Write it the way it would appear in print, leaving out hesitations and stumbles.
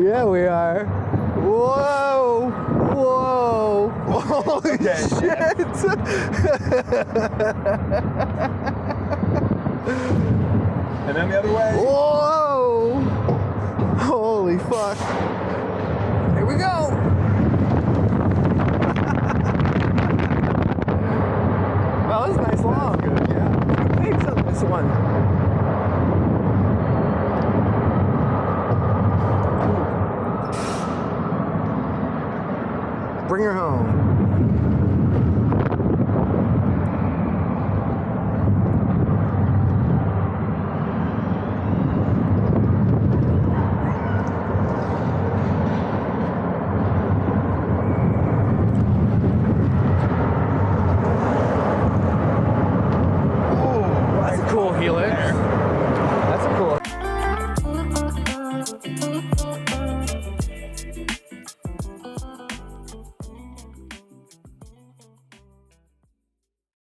Yeah, we are. Whoa! Whoa! Holy shit! And then the other way. Whoa! Holy fuck! Here we go! Well, this is nice long. Good, yeah. Waves on this one. Bring her home.